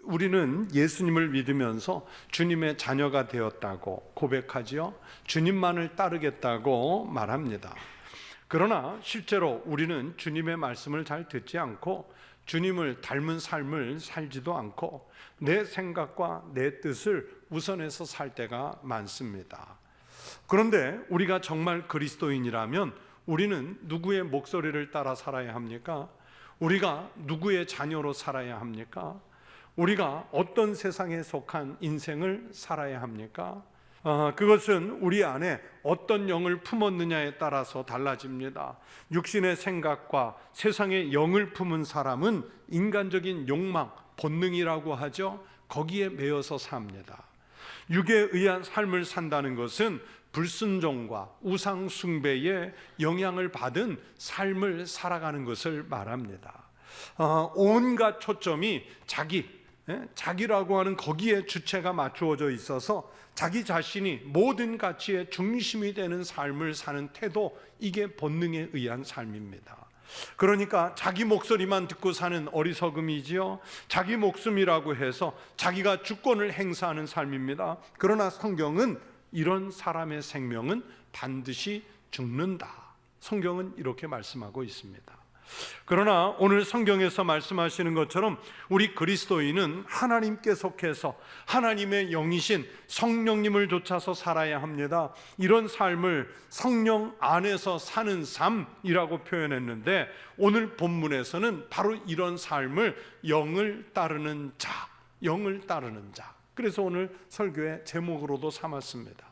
우리는 예수님을 믿으면서 주님의 자녀가 되었다고 고백하지요. 주님만을 따르겠다고 말합니다. 그러나 실제로 우리는 주님의 말씀을 잘 듣지 않고 주님을 닮은 삶을 살지도 않고 내 생각과 내 뜻을 우선해서 살 때가 많습니다. 그런데 우리가 정말 그리스도인이라면 우리는 누구의 목소리를 따라 살아야 합니까? 우리가 누구의 자녀로 살아야 합니까? 우리가 어떤 세상에 속한 인생을 살아야 합니까? 그것은 우리 안에 어떤 영을 품었느냐에 따라서 달라집니다. 육신의 생각과 세상의 영을 품은 사람은 인간적인 욕망, 본능이라고 하죠. 거기에 매여서 삽니다. 육에 의한 삶을 산다는 것은 불순종과 우상 숭배에 영향을 받은 삶을 살아가는 것을 말합니다. 온갖 초점이 자기라고 하는 거기에 주체가 맞추어져 있어서 자기 자신이 모든 가치의 중심이 되는 삶을 사는 태도, 이게 본능에 의한 삶입니다. 그러니까 자기 목소리만 듣고 사는 어리석음이지요. 자기 목숨이라고 해서 자기가 주권을 행사하는 삶입니다. 그러나 성경은 이런 사람의 생명은 반드시 죽는다. 성경은 이렇게 말씀하고 있습니다. 그러나 오늘 성경에서 말씀하시는 것처럼 우리 그리스도인은 하나님께 속해서 하나님의 영이신 성령님을 좇아서 살아야 합니다. 이런 삶을 성령 안에서 사는 삶이라고 표현했는데 오늘 본문에서는 바로 이런 삶을 영을 따르는 자, 그래서 오늘 설교의 제목으로도 삼았습니다.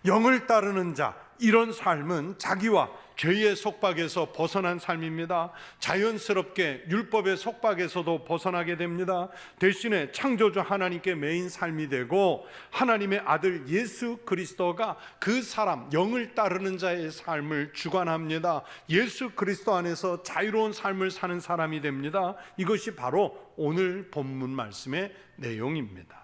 영을 따르는 자, 이런 삶은 자기와 죄의 속박에서 벗어난 삶입니다. 자연스럽게 율법의 속박에서도 벗어나게 됩니다. 대신에 창조주 하나님께 매인 삶이 되고 하나님의 아들 예수 그리스도가 그 사람, 영을 따르는 자의 삶을 주관합니다. 예수 그리스도 안에서 자유로운 삶을 사는 사람이 됩니다. 이것이 바로 오늘 본문 말씀의 내용입니다.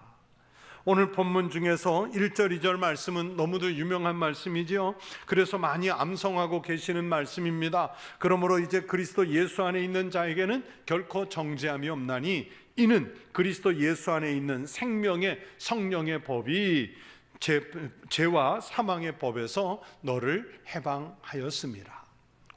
오늘 본문 중에서 1절, 2절 말씀은 너무도 유명한 말씀이지요. 그래서 많이 암송하고 계시는 말씀입니다. 그러므로 이제 그리스도 예수 안에 있는 자에게는 결코 정죄함이 없나니 이는 그리스도 예수 안에 있는 생명의 성령의 법이 죄와 사망의 법에서 너를 해방하였습니다.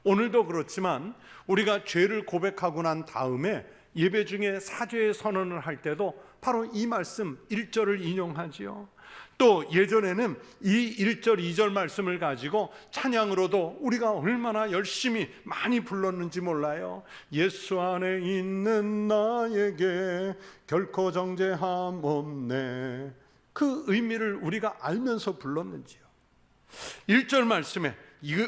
오늘도 그렇지만 우리가 죄를 고백하고 난 다음에 예배 중에 사죄의 선언을 할 때도 바로 이 말씀 1절을 인용하지요. 또 예전에는 이 1절, 2절 말씀을 가지고 찬양으로도 우리가 얼마나 열심히 많이 불렀는지 몰라요. 예수 안에 있는 나에게 결코 정죄함 없네. 그 의미를 우리가 알면서 불렀는지요. 1절 말씀에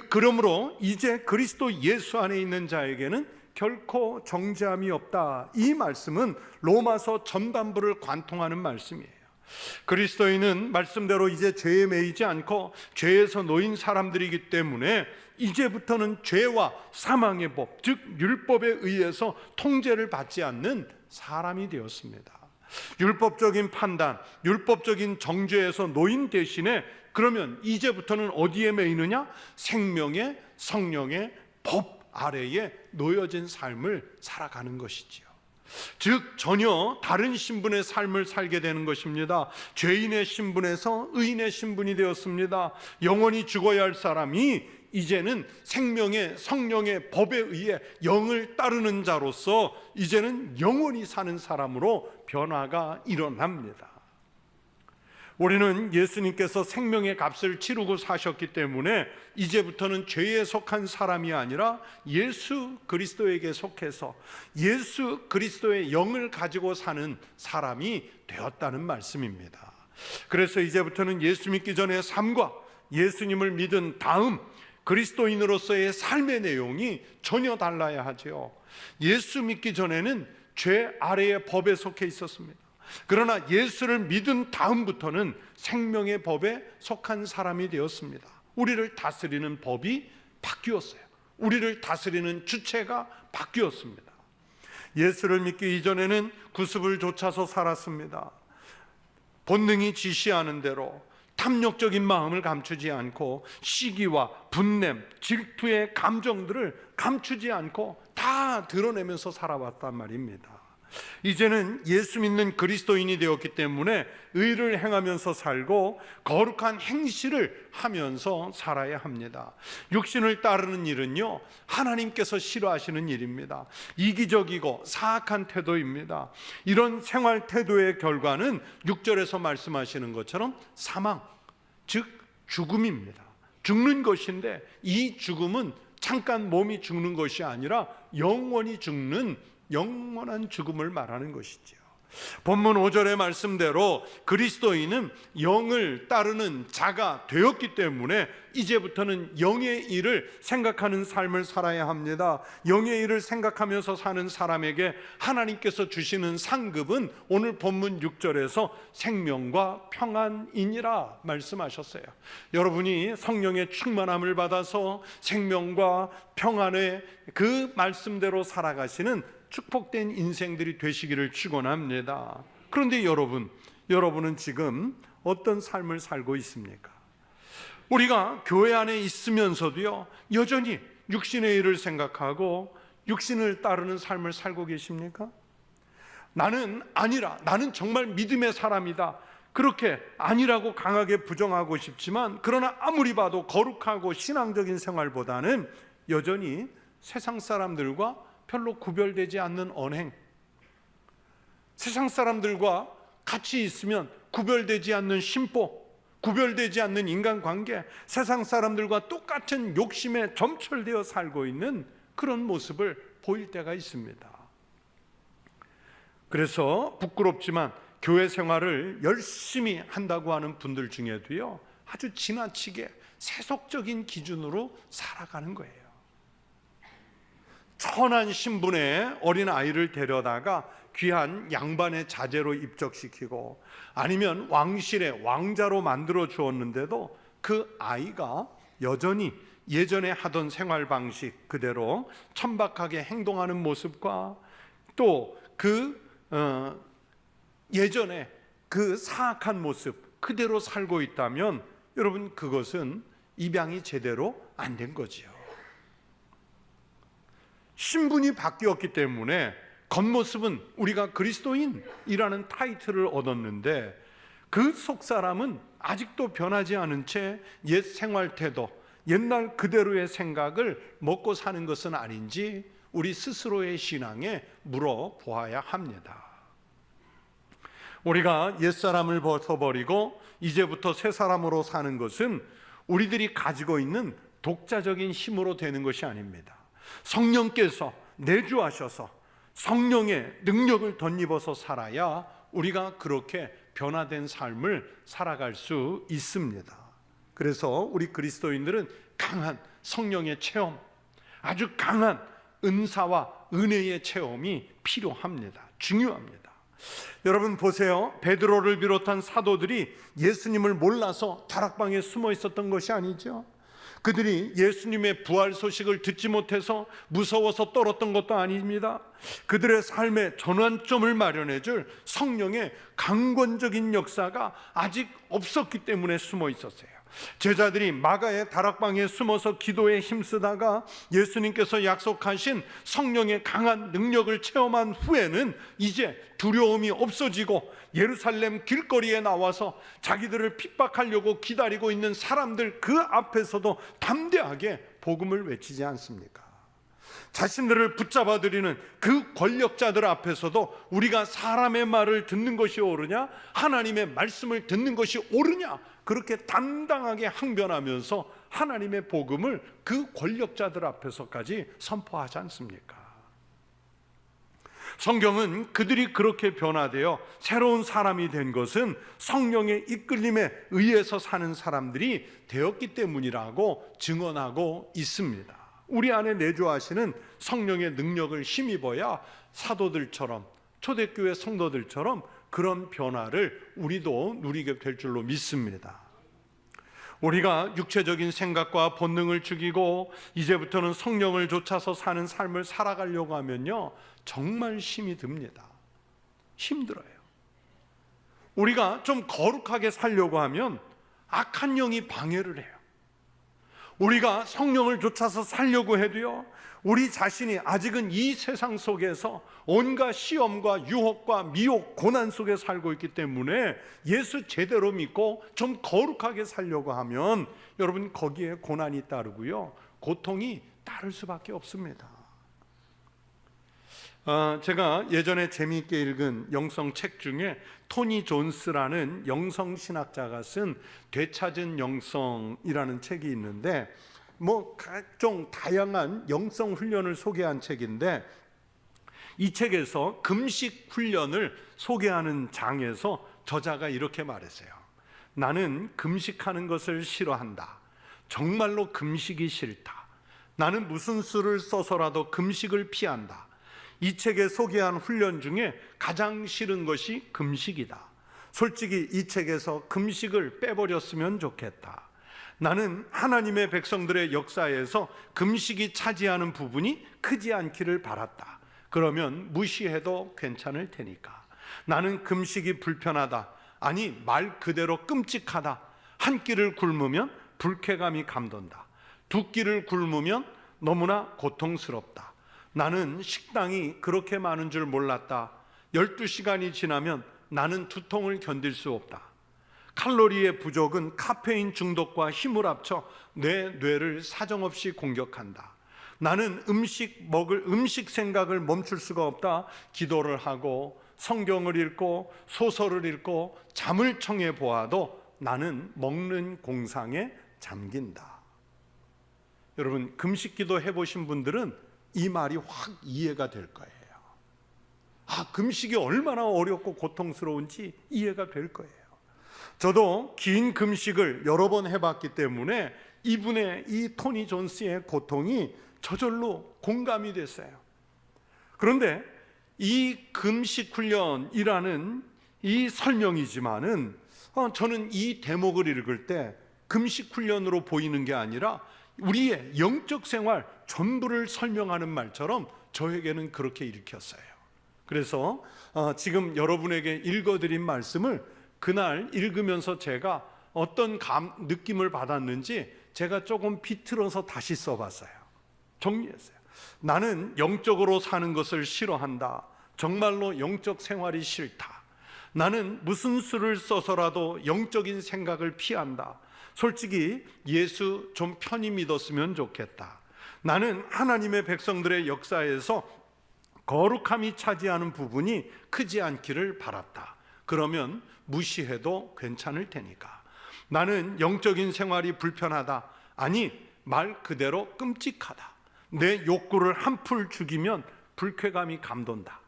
그러므로 이제 그리스도 예수 안에 있는 자에게는 결코 정죄함이 없다. 이 말씀은 로마서 전반부를 관통하는 말씀이에요. 그리스도인은 말씀대로 이제 죄에 매이지 않고 죄에서 놓인 사람들이기 때문에 이제부터는 죄와 사망의 법, 즉 율법에 의해서 통제를 받지 않는 사람이 되었습니다. 율법적인 판단, 율법적인 정죄에서 놓인 대신에 그러면 이제부터는 어디에 매이느냐? 생명의 성령의 법 아래에 놓여진 삶을 살아가는 것이지요. 즉 전혀 다른 신분의 삶을 살게 되는 것입니다. 죄인의 신분에서 의인의 신분이 되었습니다. 영원히 죽어야 할 사람이 이제는 생명의 성령의 법에 의해 영을 따르는 자로서 이제는 영원히 사는 사람으로 변화가 일어납니다. 우리는 예수님께서 생명의 값을 치르고 사셨기 때문에 이제부터는 죄에 속한 사람이 아니라 예수 그리스도에게 속해서 예수 그리스도의 영을 가지고 사는 사람이 되었다는 말씀입니다. 그래서 이제부터는 예수 믿기 전의 삶과 예수님을 믿은 다음 그리스도인으로서의 삶의 내용이 전혀 달라야 하죠. 예수 믿기 전에는 죄 아래의 법에 속해 있었습니다. 그러나 예수를 믿은 다음부터는 생명의 법에 속한 사람이 되었습니다. 우리를 다스리는 법이 바뀌었어요. 우리를 다스리는 주체가 바뀌었습니다. 예수를 믿기 이전에는 구습을 좇아서 살았습니다. 본능이 지시하는 대로 탐욕적인 마음을 감추지 않고 시기와 분냄, 질투의 감정들을 감추지 않고 다 드러내면서 살아왔단 말입니다. 이제는 예수 믿는 그리스도인이 되었기 때문에 의를 행하면서 살고 거룩한 행실을 하면서 살아야 합니다. 육신을 따르는 일은요, 하나님께서 싫어하시는 일입니다. 이기적이고 사악한 태도입니다. 이런 생활 태도의 결과는 6절에서 말씀하시는 것처럼 사망, 즉 죽음입니다. 죽는 것인데 이 죽음은 잠깐 몸이 죽는 것이 아니라 영원히 죽는 영원한 죽음을 말하는 것이죠. 본문 5절의 말씀대로 그리스도인은 영을 따르는 자가 되었기 때문에 이제부터는 영의 일을 생각하는 삶을 살아야 합니다. 영의 일을 생각하면서 사는 사람에게 하나님께서 주시는 상급은 오늘 본문 6절에서 생명과 평안이니라 말씀하셨어요. 여러분이 성령의 충만함을 받아서 생명과 평안의 그 말씀대로 살아가시는 축복된 인생들이 되시기를 축원합니다. 그런데 여러분은 지금 어떤 삶을 살고 있습니까? 우리가 교회 안에 있으면서도요, 여전히 육신의 일을 생각하고 육신을 따르는 삶을 살고 계십니까? 나는 아니라, 나는 정말 믿음의 사람이다, 그렇게 아니라고 강하게 부정하고 싶지만, 그러나 아무리 봐도 거룩하고 신앙적인 생활보다는 여전히 세상 사람들과 별로 구별되지 않는 언행, 세상 사람들과 같이 있으면 구별되지 않는 심보, 구별되지 않는 인간관계, 세상 사람들과 똑같은 욕심에 점철되어 살고 있는 그런 모습을 보일 때가 있습니다. 그래서 부끄럽지만 교회 생활을 열심히 한다고 하는 분들 중에도요, 아주 지나치게 세속적인 기준으로 살아가는 거예요. 천한 신분의 어린 아이를 데려다가 귀한 양반의 자제로 입적시키고 아니면 왕실의 왕자로 만들어 주었는데도 그 아이가 여전히 예전에 하던 생활 방식 그대로 천박하게 행동하는 모습과 또 예전에 그 사악한 모습 그대로 살고 있다면 여러분, 그것은 입양이 제대로 안 된 거지요. 신분이 바뀌었기 때문에 겉모습은 우리가 그리스도인이라는 타이틀을 얻었는데 그 속사람은 아직도 변하지 않은 채 옛 생활 태도, 옛날 그대로의 생각을 먹고 사는 것은 아닌지 우리 스스로의 신앙에 물어보아야 합니다. 우리가 옛사람을 벗어버리고 이제부터 새 사람으로 사는 것은 우리들이 가지고 있는 독자적인 힘으로 되는 것이 아닙니다. 성령께서 내주하셔서 성령의 능력을 덧입어서 살아야 우리가 그렇게 변화된 삶을 살아갈 수 있습니다. 그래서 우리 그리스도인들은 강한 성령의 체험, 아주 강한 은사와 은혜의 체험이 필요합니다. 중요합니다. 여러분 보세요. 베드로를 비롯한 사도들이 예수님을 몰라서 다락방에 숨어 있었던 것이 아니죠. 그들이 예수님의 부활 소식을 듣지 못해서 무서워서 떨었던 것도 아닙니다. 그들의 삶의 전환점을 마련해 줄 성령의 강권적인 역사가 아직 없었기 때문에 숨어 있었어요. 제자들이 마가의 다락방에 숨어서 기도에 힘쓰다가 예수님께서 약속하신 성령의 강한 능력을 체험한 후에는 이제 두려움이 없어지고 예루살렘 길거리에 나와서 자기들을 핍박하려고 기다리고 있는 사람들 그 앞에서도 담대하게 복음을 외치지 않습니까? 자신들을 붙잡아들이는 그 권력자들 앞에서도 우리가 사람의 말을 듣는 것이 옳으냐, 하나님의 말씀을 듣는 것이 옳으냐, 그렇게 당당하게 항변하면서 하나님의 복음을 그 권력자들 앞에서까지 선포하지 않습니까? 성경은 그들이 그렇게 변화되어 새로운 사람이 된 것은 성령의 이끌림에 의해서 사는 사람들이 되었기 때문이라고 증언하고 있습니다. 우리 안에 내주하시는 성령의 능력을 힘입어야 사도들처럼, 초대교회 성도들처럼 그런 변화를 우리도 누리게 될 줄로 믿습니다. 우리가 육체적인 생각과 본능을 죽이고 이제부터는 성령을 좇아서 사는 삶을 살아가려고 하면요, 정말 힘이 듭니다. 힘들어요. 우리가 좀 거룩하게 살려고 하면 악한 영이 방해를 해요. 우리가 성령을 좇아서 살려고 해도요, 우리 자신이 아직은 이 세상 속에서 온갖 시험과 유혹과 미혹, 고난 속에 살고 있기 때문에 예수 제대로 믿고 좀 거룩하게 살려고 하면 여러분 거기에 고난이 따르고요, 고통이 따를 수밖에 없습니다. 제가 예전에 재미있게 읽은 영성 책 중에 토니 존스라는 영성신학자가 쓴 되찾은 영성이라는 책이 있는데, 각종 다양한 영성 훈련을 소개한 책인데, 이 책에서 금식 훈련을 소개하는 장에서 저자가 이렇게 말했어요. 나는 금식하는 것을 싫어한다. 정말로 금식이 싫다. 나는 무슨 수를 써서라도 금식을 피한다. 이 책에 소개한 훈련 중에 가장 싫은 것이 금식이다. 솔직히 이 책에서 금식을 빼버렸으면 좋겠다. 나는 하나님의 백성들의 역사에서 금식이 차지하는 부분이 크지 않기를 바랐다. 그러면 무시해도 괜찮을 테니까. 나는 금식이 불편하다. 아니, 말 그대로 끔찍하다. 한 끼를 굶으면 불쾌감이 감돈다. 두 끼를 굶으면 너무나 고통스럽다. 나는 식당이 그렇게 많은 줄 몰랐다. 12시간이 지나면 나는 두통을 견딜 수 없다. 칼로리의 부족은 카페인 중독과 힘을 합쳐 내 뇌를 사정없이 공격한다. 나는 음식 생각을 멈출 수가 없다. 기도를 하고 성경을 읽고 소설을 읽고 잠을 청해 보아도 나는 먹는 공상에 잠긴다. 여러분, 금식 기도 해보신 분들은 이 말이 확 이해가 될 거예요. 금식이 얼마나 어렵고 고통스러운지 이해가 될 거예요. 저도 긴 금식을 여러 번 해봤기 때문에 이분의 이 토니 존스의 고통이 저절로 공감이 됐어요. 그런데 이 금식 훈련이라는 이 설명이지만은 저는 이 대목을 읽을 때 금식 훈련으로 보이는 게 아니라 우리의 영적 생활 전부를 설명하는 말처럼 저에게는 그렇게 읽혔어요. 그래서 지금 여러분에게 읽어드린 말씀을 그날 읽으면서 제가 어떤 느낌을 받았는지 제가 조금 비틀어서 다시 써봤어요. 정리했어요. 나는 영적으로 사는 것을 싫어한다. 정말로 영적 생활이 싫다. 나는 무슨 수를 써서라도 영적인 생각을 피한다. 솔직히 예수 좀 편히 믿었으면 좋겠다. 나는 하나님의 백성들의 역사에서 거룩함이 차지하는 부분이 크지 않기를 바랐다. 그러면 무시해도 괜찮을 테니까. 나는 영적인 생활이 불편하다. 아니, 말 그대로 끔찍하다. 내 욕구를 한풀 죽이면 불쾌감이 감돈다.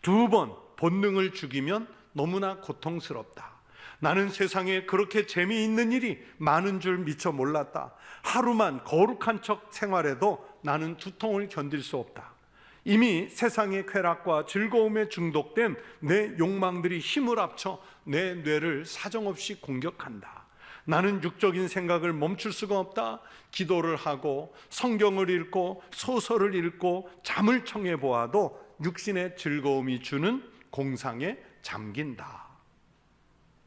2번 본능을 죽이면 너무나 고통스럽다. 나는 세상에 그렇게 재미있는 일이 많은 줄 미처 몰랐다. 하루만 거룩한 척 생활해도 나는 두통을 견딜 수 없다. 이미 세상의 쾌락과 즐거움에 중독된 내 욕망들이 힘을 합쳐 내 뇌를 사정없이 공격한다. 나는 육적인 생각을 멈출 수가 없다. 기도를 하고 성경을 읽고 소설을 읽고 잠을 청해 보아도 육신의 즐거움이 주는 공상에 잠긴다.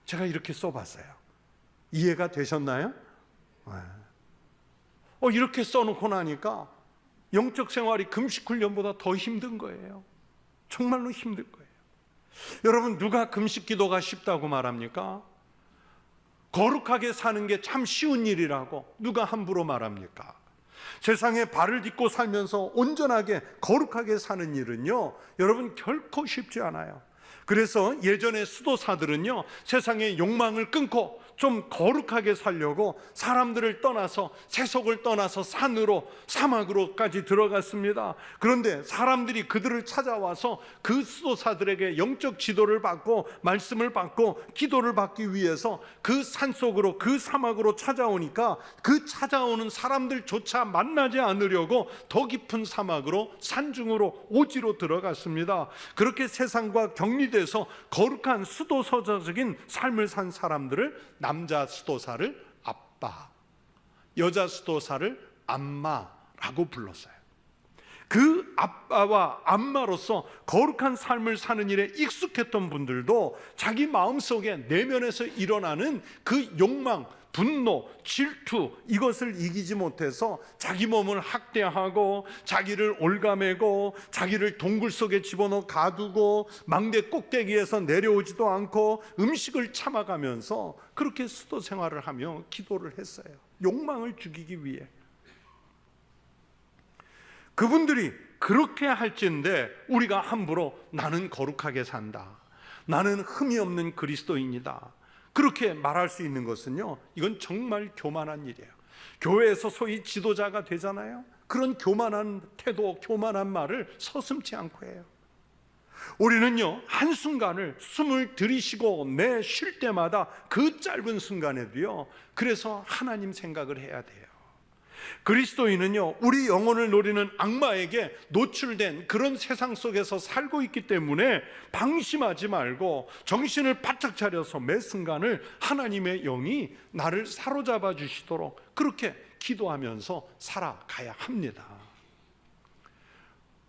제가 이렇게 써봤어요. 이해가 되셨나요? 이렇게 써놓고 나니까 영적 생활이 금식 훈련보다 더 힘든 거예요. 정말로 힘든 거예요. 여러분, 누가 금식 기도가 쉽다고 말합니까? 거룩하게 사는 게 참 쉬운 일이라고 누가 함부로 말합니까? 세상에 발을 딛고 살면서 온전하게 거룩하게 사는 일은요, 여러분 결코 쉽지 않아요. 그래서 예전의 수도사들은요, 세상의 욕망을 끊고 좀 거룩하게 살려고 사람들을 떠나서 세속을 떠나서 산으로 사막으로까지 들어갔습니다. 그런데 사람들이 그들을 찾아와서 그 수도사들에게 영적 지도를 받고 말씀을 받고 기도를 받기 위해서 그 산속으로 그 사막으로 찾아오니까 그 찾아오는 사람들조차 만나지 않으려고 더 깊은 사막으로 산중으로 오지로 들어갔습니다. 그렇게 세상과 격리돼서 거룩한 수도서적인 삶을 산 사람들을 남자 수도사를 아빠, 여자 수도사를 암마라고 불렀어요. 그 아빠와 암마로서 거룩한 삶을 사는 일에 익숙했던 분들도 자기 마음속에 내면에서 일어나는 그 욕망, 분노, 질투 이것을 이기지 못해서 자기 몸을 학대하고 자기를 올가매고 자기를 동굴 속에 집어넣어 가두고 망대 꼭대기에서 내려오지도 않고 음식을 참아가면서 그렇게 수도 생활을 하며 기도를 했어요. 욕망을 죽이기 위해. 그분들이 그렇게 할진데 우리가 함부로 나는 거룩하게 산다, 나는 흠이 없는 그리스도인이다 그렇게 말할 수 있는 것은요, 이건 정말 교만한 일이에요. 교회에서 소위 지도자가 되잖아요. 그런 교만한 태도, 교만한 말을 서슴지 않고 해요. 우리는요, 한순간을 숨을 들이쉬고 내 쉴 때마다 그 짧은 순간에도요, 그래서 하나님 생각을 해야 돼요. 그리스도인은요, 우리 영혼을 노리는 악마에게 노출된 그런 세상 속에서 살고 있기 때문에 방심하지 말고 정신을 바짝 차려서 매 순간을 하나님의 영이 나를 사로잡아 주시도록 그렇게 기도하면서 살아가야 합니다.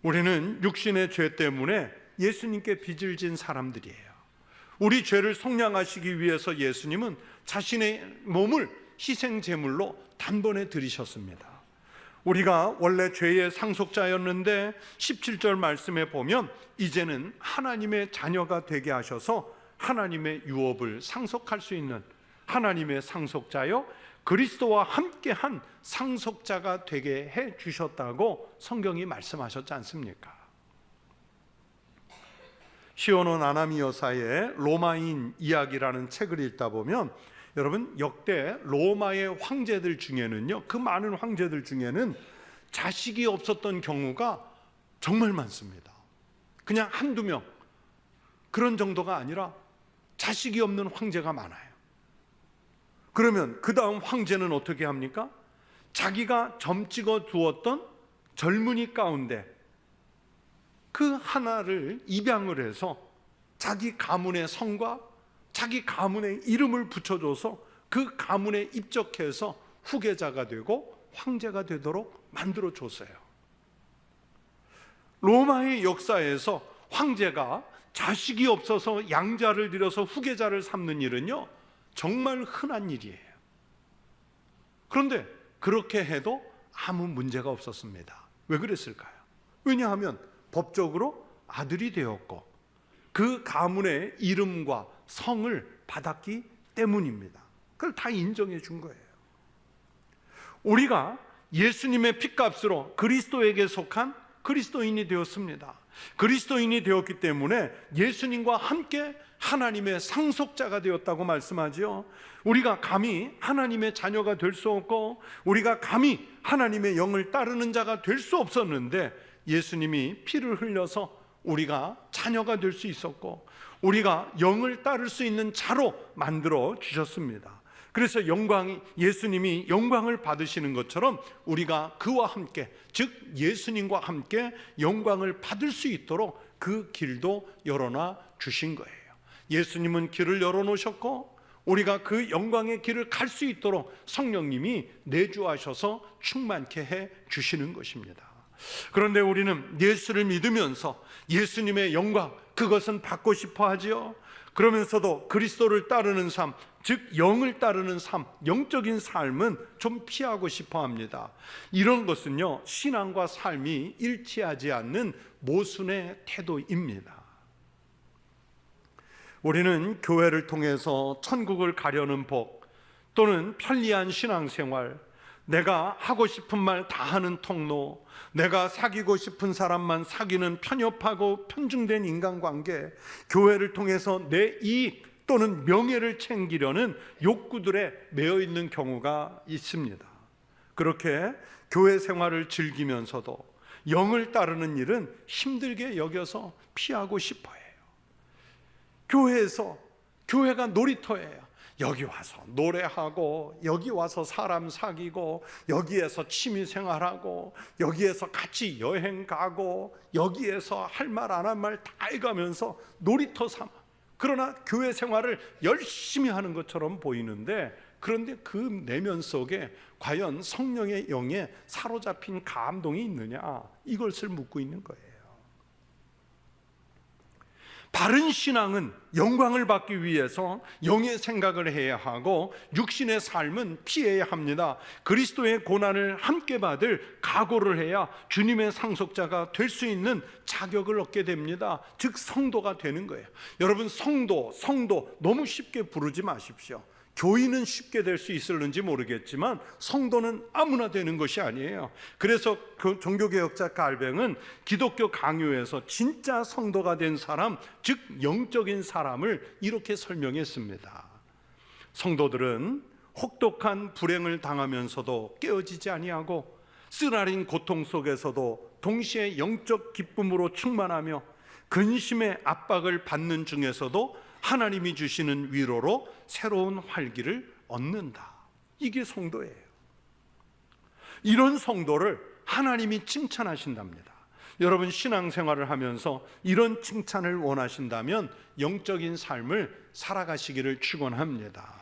우리는 육신의 죄 때문에 예수님께 빚을 진 사람들이에요. 우리 죄를 속량하시기 위해서 예수님은 자신의 몸을 희생 제물로 단번에 드리셨습니다. 우리가 원래 죄의 상속자였는데 17절 말씀에 보면 이제는 하나님의 자녀가 되게 하셔서 하나님의 유업을 상속할 수 있는 하나님의 상속자요, 그리스도와 함께한 상속자가 되게 해 주셨다고 성경이 말씀하셨지 않습니까? 시오노 나나미 여사의 로마인 이야기라는 책을 읽다 보면 여러분, 역대 로마의 황제들 중에는요, 그 많은 황제들 중에는 자식이 없었던 경우가 정말 많습니다. 그냥 한두 명 그런 정도가 아니라 자식이 없는 황제가 많아요. 그러면 그 다음 황제는 어떻게 합니까? 자기가 점 찍어 두었던 젊은이 가운데 그 하나를 입양을 해서 자기 가문의 성과 자기 가문의 이름을 붙여줘서 그 가문에 입적해서 후계자가 되고 황제가 되도록 만들어줬어요. 로마의 역사에서 황제가 자식이 없어서 양자를 들여서 후계자를 삼는 일은요, 정말 흔한 일이에요. 그런데 그렇게 해도 아무 문제가 없었습니다. 왜 그랬을까요? 왜냐하면 법적으로 아들이 되었고 그 가문의 이름과 성을 받았기 때문입니다. 그걸 다 인정해 준 거예요. 우리가 예수님의 핏값으로 그리스도에게 속한 그리스도인이 되었습니다. 그리스도인이 되었기 때문에 예수님과 함께 하나님의 상속자가 되었다고 말씀하죠. 우리가 감히 하나님의 자녀가 될 수 없고 우리가 감히 하나님의 영을 따르는 자가 될 수 없었는데 예수님이 피를 흘려서 우리가 자녀가 될 수 있었고 우리가 영을 따를 수 있는 자로 만들어 주셨습니다. 그래서 예수님이 영광을 받으시는 것처럼 우리가 그와 함께, 즉 예수님과 함께 영광을 받을 수 있도록 그 길도 열어놔 주신 거예요. 예수님은 길을 열어놓으셨고 우리가 그 영광의 길을 갈 수 있도록 성령님이 내주하셔서 충만케 해 주시는 것입니다. 그런데 우리는 예수를 믿으면서 예수님의 영광, 그것은 받고 싶어 하지요. 그러면서도 그리스도를 따르는 삶, 즉 영을 따르는 삶, 영적인 삶은 좀 피하고 싶어 합니다. 이런 것은요, 신앙과 삶이 일치하지 않는 모순의 태도입니다. 우리는 교회를 통해서 천국을 가려는 복 또는 편리한 신앙생활, 내가 하고 싶은 말 다 하는 통로, 내가 사귀고 싶은 사람만 사귀는 편협하고 편중된 인간관계, 교회를 통해서 내 이익 또는 명예를 챙기려는 욕구들에 매여 있는 경우가 있습니다. 그렇게 교회 생활을 즐기면서도 영을 따르는 일은 힘들게 여겨서 피하고 싶어 해요. 교회가 놀이터예요. 여기 와서 노래하고 여기 와서 사람 사귀고 여기에서 취미생활하고 여기에서 같이 여행 가고 여기에서 할 말 안 할 말 다 해가면서 놀이터 삼아. 그러나 교회 생활을 열심히 하는 것처럼 보이는데, 그런데 그 내면 속에 과연 성령의 영에 사로잡힌 감동이 있느냐, 이것을 묻고 있는 거예요. 바른 신앙은 영광을 받기 위해서 영의 생각을 해야 하고 육신의 삶은 피해야 합니다. 그리스도의 고난을 함께 받을 각오를 해야 주님의 상속자가 될 수 있는 자격을 얻게 됩니다. 즉 성도가 되는 거예요. 여러분, 성도 너무 쉽게 부르지 마십시오. 교인은 쉽게 될 수 있을는지 모르겠지만 성도는 아무나 되는 것이 아니에요. 그래서 그 종교개혁자 갈뱅은 기독교 강요에서 진짜 성도가 된 사람, 즉 영적인 사람을 이렇게 설명했습니다. 성도들은 혹독한 불행을 당하면서도 깨어지지 아니하고 쓰라린 고통 속에서도 동시에 영적 기쁨으로 충만하며 근심의 압박을 받는 중에서도 하나님이 주시는 위로로 새로운 활기를 얻는다. 이게 성도예요. 이런 성도를 하나님이 칭찬하신답니다. 여러분, 신앙생활을 하면서 이런 칭찬을 원하신다면 영적인 삶을 살아가시기를 축원합니다.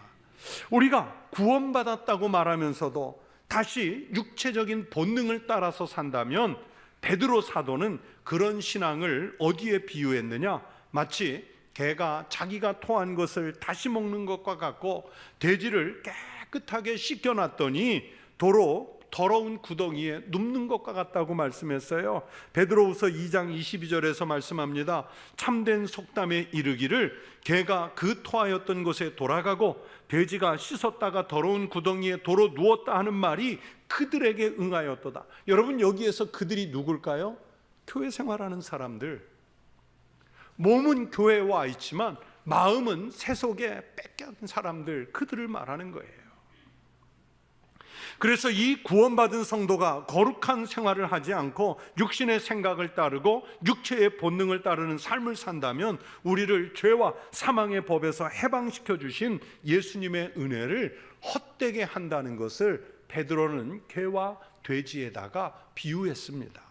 우리가 구원받았다고 말하면서도 다시 육체적인 본능을 따라서 산다면 베드로 사도는 그런 신앙을 어디에 비유했느냐? 마치 개가 자기가 토한 것을 다시 먹는 것과 같고 돼지를 깨끗하게 씻겨놨더니 도로 더러운 구덩이에 눕는 것과 같다고 말씀했어요. 베드로후서 2장 22절에서 말씀합니다. 참된 속담에 이르기를 개가 그 토하였던 곳에 돌아가고 돼지가 씻었다가 더러운 구덩이에 도로 누웠다 하는 말이 그들에게 응하였도다. 여러분, 여기에서 그들이 누굴까요? 교회 생활하는 사람들. 몸은 교회에 와 있지만 마음은 세속에 뺏겨진 사람들, 그들을 말하는 거예요. 그래서 이 구원받은 성도가 거룩한 생활을 하지 않고 육신의 생각을 따르고 육체의 본능을 따르는 삶을 산다면 우리를 죄와 사망의 법에서 해방시켜 주신 예수님의 은혜를 헛되게 한다는 것을 베드로는 개와 돼지에다가 비유했습니다.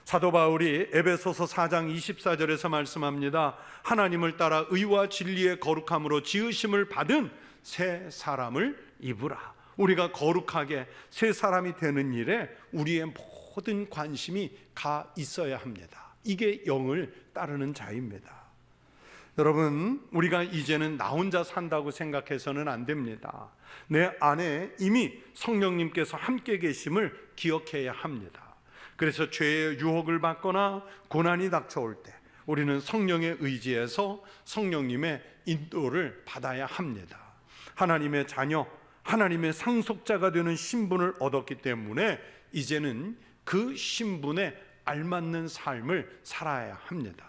사도 바울이 에베소서 4장 24절에서 말씀합니다. 하나님을 따라 의와 진리의 거룩함으로 지으심을 받은 새 사람을 입으라. 우리가 거룩하게 새 사람이 되는 일에 우리의 모든 관심이 가 있어야 합니다. 이게 영을 따르는 자입니다. 여러분, 우리가 이제는 나 혼자 산다고 생각해서는 안 됩니다. 내 안에 이미 성령님께서 함께 계심을 기억해야 합니다. 그래서 죄의 유혹을 받거나 고난이 닥쳐올 때 우리는 성령의 의지에서 성령님의 인도를 받아야 합니다. 하나님의 자녀, 하나님의 상속자가 되는 신분을 얻었기 때문에 이제는 그 신분에 알맞는 삶을 살아야 합니다.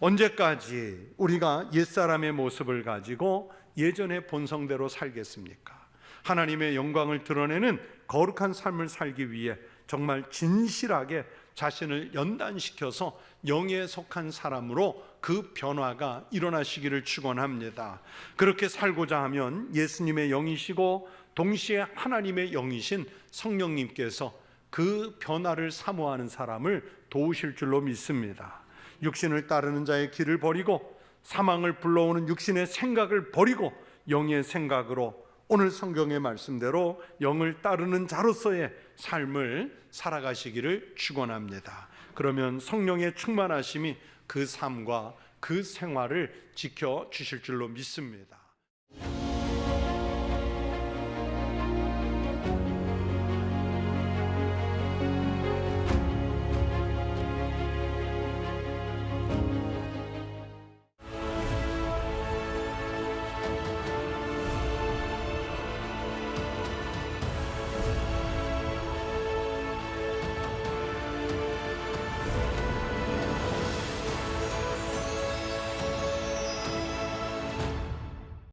언제까지 우리가 옛사람의 모습을 가지고 예전의 본성대로 살겠습니까? 하나님의 영광을 드러내는 거룩한 삶을 살기 위해 정말 진실하게 자신을 연단시켜서 영에 속한 사람으로 그 변화가 일어나시기를 축원합니다. 그렇게 살고자 하면 예수님의 영이시고 동시에 하나님의 영이신 성령님께서 그 변화를 사모하는 사람을 도우실 줄로 믿습니다. 육신을 따르는 자의 길을 버리고 사망을 불러오는 육신의 생각을 버리고 영의 생각으로 오늘 성경의 말씀대로 영을 따르는 자로서의 삶을 살아가시기를 축원합니다. 그러면 성령의 충만하심이 그 삶과 그 생활을 지켜 주실 줄로 믿습니다.